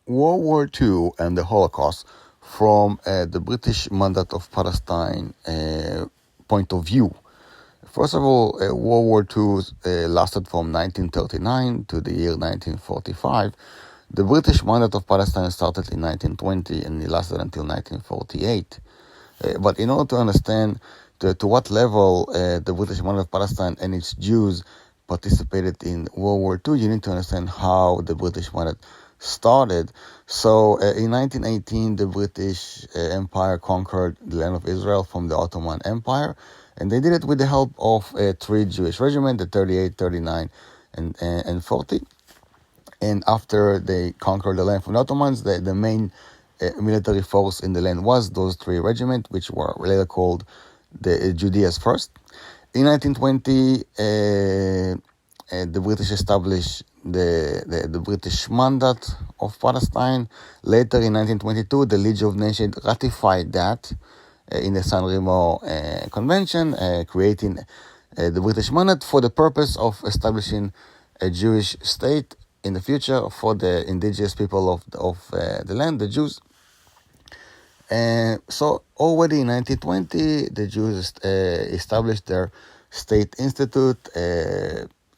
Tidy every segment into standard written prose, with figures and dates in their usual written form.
World War II and the Holocaust from the British Mandate of Palestine point of view. First of all, World War II lasted from 1939 to the year 1945. The British Mandate of Palestine started in 1920 and it lasted until 1948. But in order to understand to what level the British Mandate of Palestine and its Jews participated in World War II, you need to understand how the British Mandate started. So in 1918, the British Empire conquered the land of Israel from the Ottoman Empire, and they did it with the help of three Jewish regiments, the 38, 39, and 40. And after they conquered the land from the Ottomans, the main military force in the land was those three regiments, which were later called the Judea's First. In 1920, the British established the British Mandate of Palestine. Later, in 1922, the League of Nations ratified that in the San Remo Convention, creating the British Mandate for the purpose of establishing a Jewish state in the future for the indigenous people of the land, the Jews. So already in 1920, the Jews established their state institute,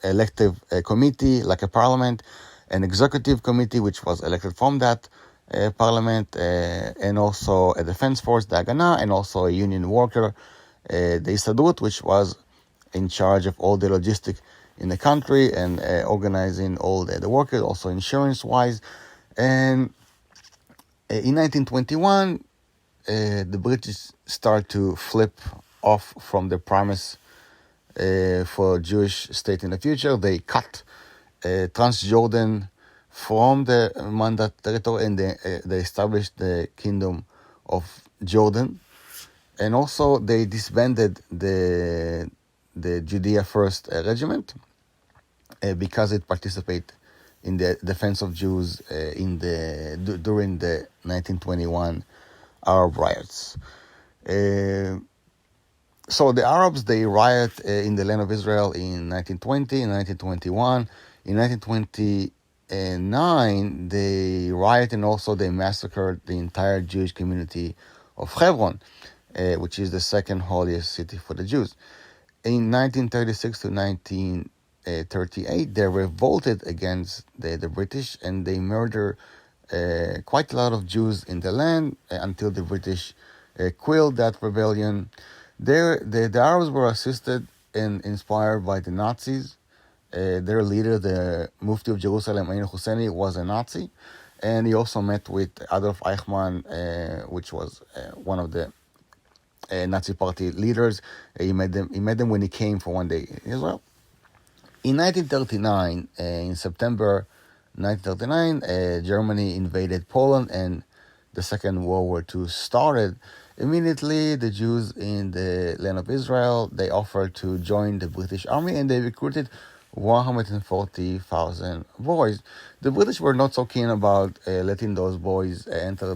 elective committee like a parliament, an executive committee which was elected from that parliament, and also a defense force, the Haganah, and also a union worker, the Histadrut, which was in charge of all the logistics in the country and organizing all the workers, also insurance-wise. And in 1921, the British start to flip off from the promise for a Jewish state in the future. They cut Transjordan from the Mandate territory, and they established the Kingdom of Jordan. And also they disbanded the Judea First Regiment because it participated in the defense of Jews during the 1921 Arab riots. So the Arabs, they riot in the land of Israel in 1920, in 1921. In 1929, they riot and also they massacred the entire Jewish community of Hebron, which is the second holiest city for the Jews. In 1936 to 1938, they revolted against the British, and they murdered quite a lot of Jews in the land until the British quelled that rebellion. The Arabs were assisted and inspired by the Nazis. Their leader, the Mufti of Jerusalem, Ain Husseini, was a Nazi, and he also met with Adolf Eichmann, which was one of the Nazi party leaders. He met them when he came for one day in Israel. In 1939, in September 1939, Germany invaded Poland, and the Second World War II started. Immediately, the Jews in the land of Israel, they offered to join the British Army, and they recruited 140,000 boys. The British were not so keen about letting those boys enter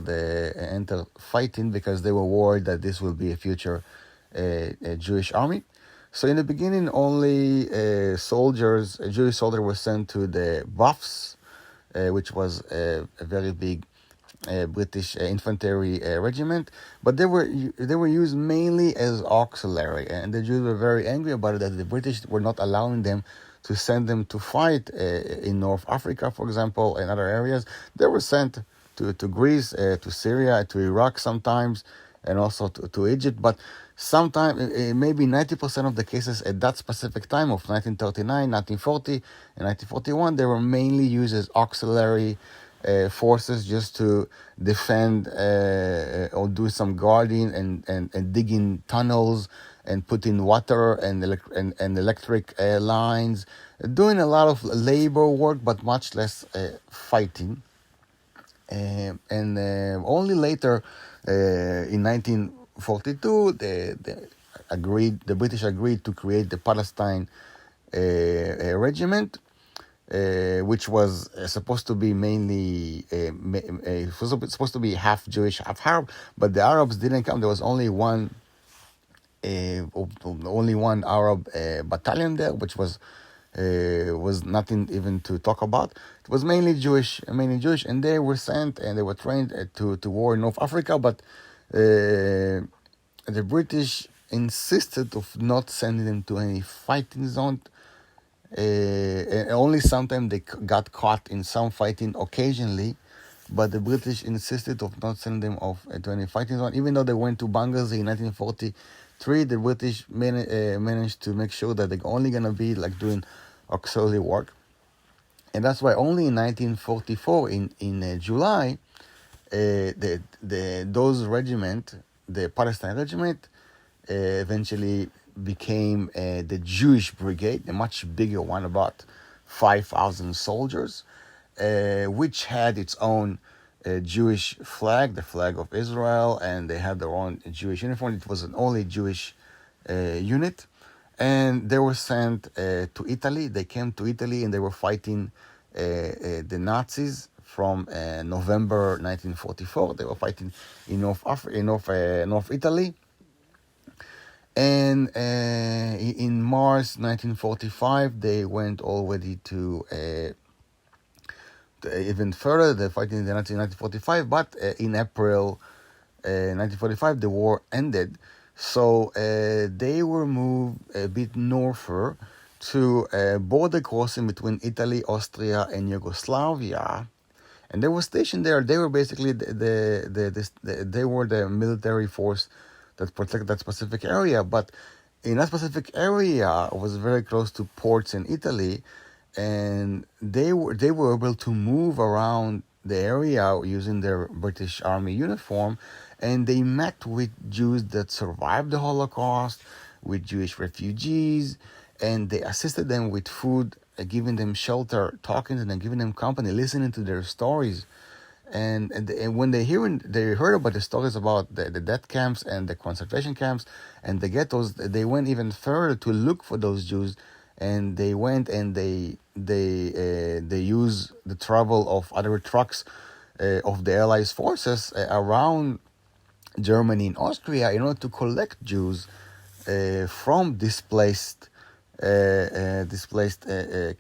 fighting, because they were worried that this will be a future Jewish army. So in the beginning, only Jewish soldiers were sent to the Buffs, which was a very big British infantry regiment, but they were used mainly as auxiliary, and the Jews were very angry about it, that the British were not allowing them to send them to fight in North Africa, for example, and other areas. They were sent to Greece, to Syria, to Iraq sometimes, and also to Egypt, but sometimes, maybe 90% of the cases at that specific time of 1939, 1940, and 1941, they were mainly used as auxiliary forces just to defend or do some guarding and digging tunnels and putting water and electric lines, doing a lot of labor work, but much less fighting. And only later, in 1942, the British agreed to create the Palestine regiment, which was supposed to be mainly supposed to be half Jewish, half Arab, but the Arabs didn't come. There was only one Arab battalion there, which was was nothing even to talk about. It was mainly Jewish, and they were sent and they were trained to war in North Africa, but the British insisted of not sending them to any fighting zone. Only sometimes they got caught in some fighting occasionally, but the British insisted of not sending them off to any fighting zone. Even though they went to Benghazi in 1943, the British managed to make sure that they're only going to be like doing auxiliary work. And that's why only in 1944, in July, those regiment, the Palestine regiment, eventually became the Jewish Brigade, a much bigger one, about 5,000 soldiers, which had its own Jewish flag, the flag of Israel, and they had their own Jewish uniform. It was an only Jewish unit. And they were sent to Italy. They came to Italy and they were fighting the Nazis from November 1944. They were fighting in North Italy. And in March 1945, they went already to even further. They're fighting in the Nazis in 1945, but in April 1945, the war ended. So they were moved a bit norther to a border crossing between Italy, Austria, and Yugoslavia. And they were stationed there. They were basically they were the military force that protected that specific area. But in that specific area was very close to ports in Italy, and they were able to move around the area using their British Army uniform, and they met with Jews that survived the Holocaust, with Jewish refugees, and they assisted them with food, giving them shelter, talking to them, giving them company, listening to their stories. And when they heard about the stories about the death camps and the concentration camps and the ghettos, they went even further to look for those Jews, and they went and they used the travel of other trucks of the Allies forces around Germany and Austria in order to collect Jews from displaced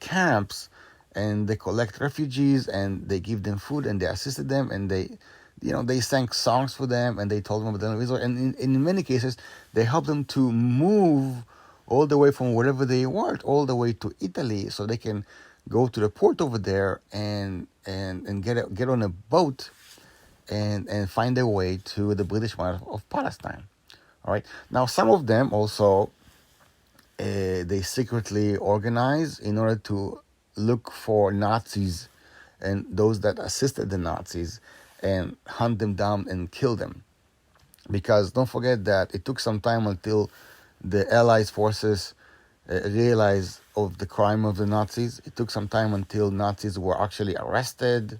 camps, and they collect refugees and they give them food and they assisted them, and they sang songs for them and they told them about the land of Israel, and in many cases they helped them to move all the way from wherever they were all the way to Italy, so they can go to the port over there and get on a boat and find their way to the British part of Palestine. All right. Now, some of them also they secretly organize in order to look for Nazis and those that assisted the Nazis and hunt them down and kill them. Because don't forget that it took some time until the Allies forces realized of the crime of the Nazis. It took some time until Nazis were actually arrested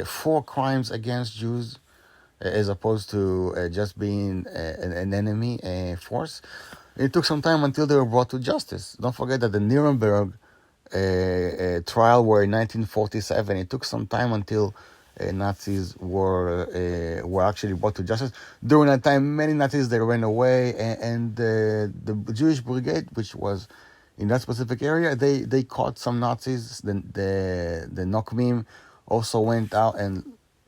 for crimes against Jews, as opposed to just being an enemy force. It took some time until they were brought to justice. Don't forget that the Nuremberg trial were in 1947. It took some time until Nazis were actually brought to justice. During that time, many Nazis they ran away, and the Jewish Brigade, which was in that specific area, they caught some Nazis. The Nokmim also went out and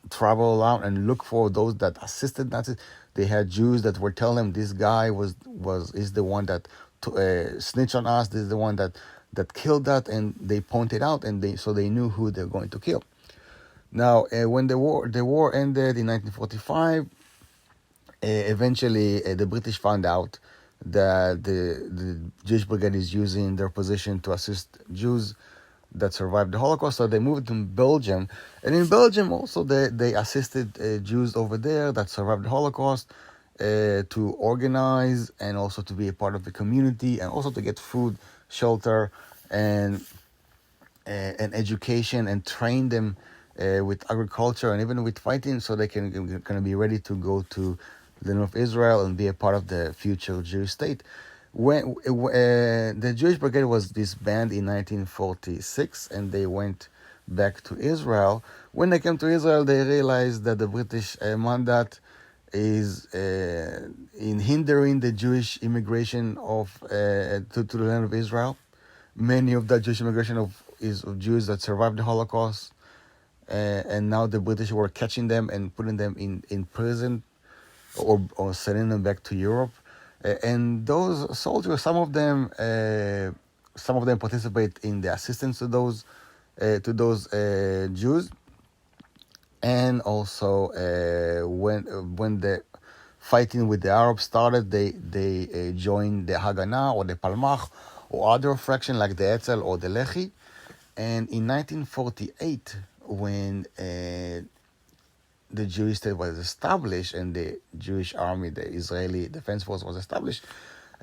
traveled out and looked for those that assisted Nazis. They had Jews that were telling them this guy is the one that snitched on us. This is the one that killed that, and they pointed out, and they knew who they're going to kill. Now, when the war ended in 1945, eventually the British found out that the Jewish Brigade is using their position to assist Jews that survived the Holocaust, so they moved to Belgium. And in Belgium also they assisted Jews over there that survived the Holocaust to organize and also to be a part of the community, and also to get food, shelter, and education, and train them with agriculture and even with fighting, so they can be ready to go to the North of Israel and be a part of the future Jewish state. When the Jewish Brigade was disbanded in 1946, and they went back to Israel. When they came to Israel, they realized that the British mandate is in hindering the Jewish immigration to the land of Israel, many of that Jewish immigration of Jews that survived the Holocaust, and now the British were catching them and putting them in prison, or sending them back to Europe. And those soldiers, some of them participate in the assistance to those Jews, and also when the fighting with the Arabs started, they joined the Haganah or the Palmach or other fraction like the Etzel or the Lehi. And in 1948, when the Jewish state was established and the Jewish army, the Israeli Defense Force, was established,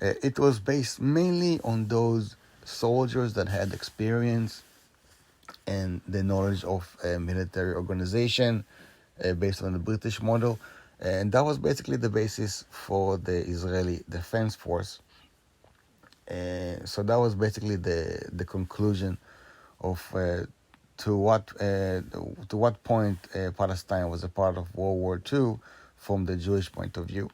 it was based mainly on those soldiers that had experience and the knowledge of military organization based on the British model. And that was basically the basis for the Israeli Defense Force. So that was basically the conclusion of to what point Palestine was a part of World War II from the Jewish point of view.